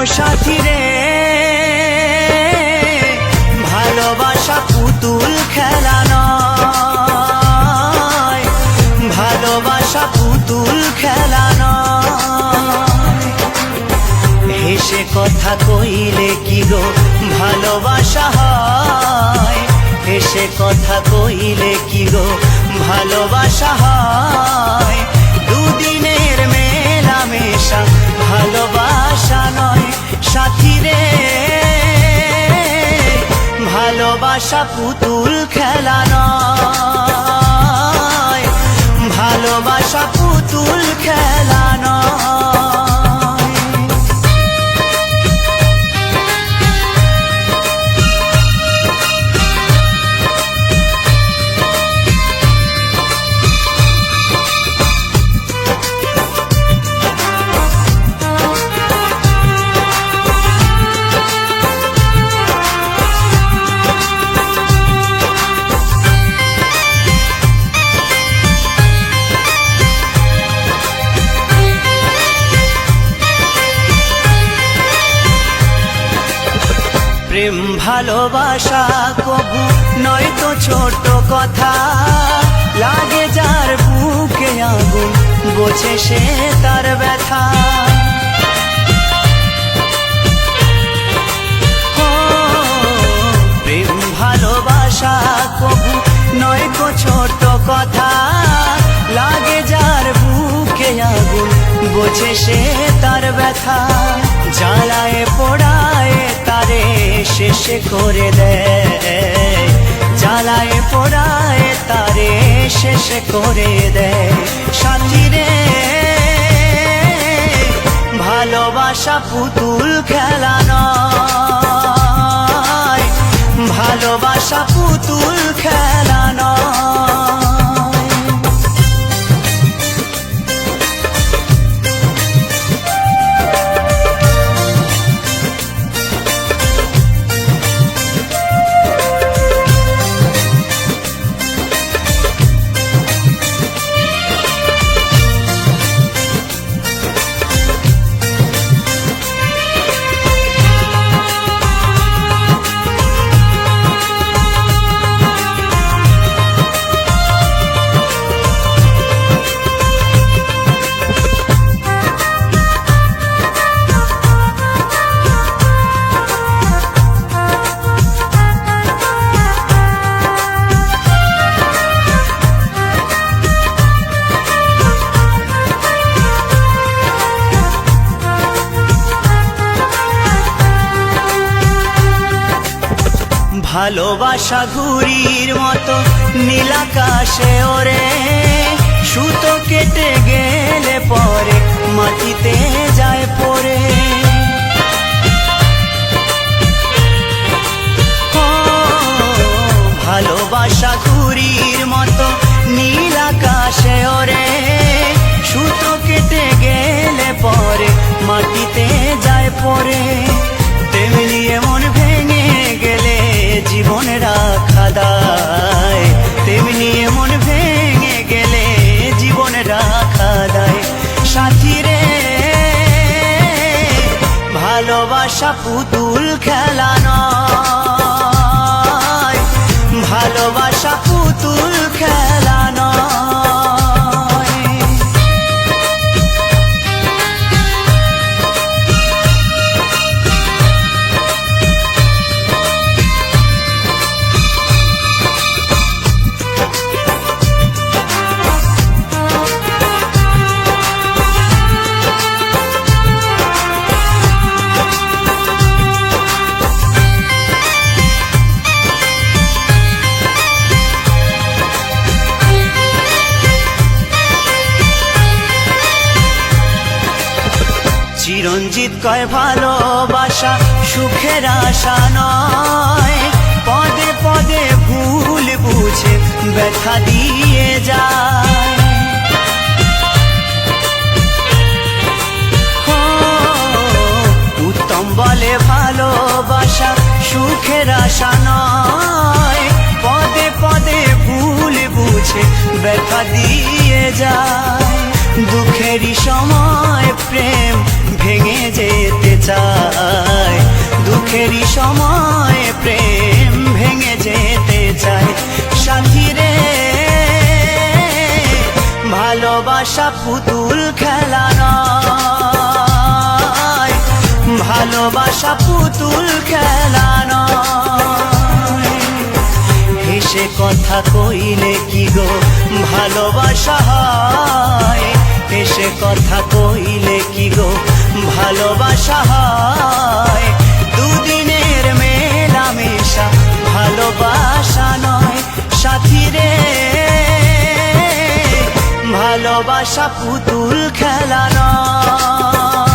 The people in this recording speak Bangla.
সাথী রে ভালোবাসা পুতুল খেলা নয়, ভালোবাসা পুতুল খেলা নয়। হেসে কথা কইলে কি গো ভালোবাসা হয়, হেসে কথা কইলে কি গো ভালোবাসা হয়। দুদিনের মেলামেশা ভালোবাসা নয় সাথী রে, ভালোবাসা পুতুল খেলা নয়, ভালোবাসা পুতুল খেলা নয়। প্রেম ভালোবাসা কবু নয় তো ছোট কথা, লাগে যার বুকে আগুন বোঝে সে তার ব্যথা। প্রেম ভালোবাসা কবু নয় তো ছোট কথা, লাগে যার বুকে আগুন বোঝে সে তার ব্যথা। জ্বালায় পোড়ায় তারে শেষ করে দেয়, জ্বালায় পোড়ায় তারে শেষ করে দেয় সাথী রে, ভালোবাসা পুতুল খেলা নয়, ভালোবাসা পুতুল খেলা নয়। ভালোবাসা ঘুড়ির মতো নীলাকাশে ওরে, সুতো কেটে গেলে পরে মাটিতে যায় পড়ে। ভালোবাসা ঘুড়ির মতো নীলাকাশে ওরে, সুতো কেটে গেলে পরে মাটিতে যায় পড়ে। তেমনি এমন ভেঙে গেলে জীবন রাখা দায়, তেমনি এমন ভেঙে গেলে জীবন রাখা দায় সাথী রে, ভালোবাসা পুতুল খেলা নয়, ভালোবাসা পুতুল খেলা নয়। চিরঞ্জিত কয় ভালোবাসা সুখের আশা নয়, পদে পদে ভুল বুঝে ব্যথা দিয়ে যায়। উত্তম বলে ভালোবাসা সুখের আশা নয়, পদে পদে ভুল বুঝে ব্যথা দিয়ে যায়। দুঃখেরই সময় প্রেম ভেঙে যেতে চায়, সুখেরই সময় প্রেম ভেঙে যেতে চায় সাথী রে ভালোবাসা পুতুল খেলা নয় ভালোবাসা পুতুল খেলা নয় হেসে কথা কইলে কি গো ভালোবাসা হয় হেসে কথা কইলে কি গো ভালোবাসা হয় দুদিনের মেলামেশা ভালোবাসা নয় সাথী রে ভালোবাসা পুতুল খেলা নয়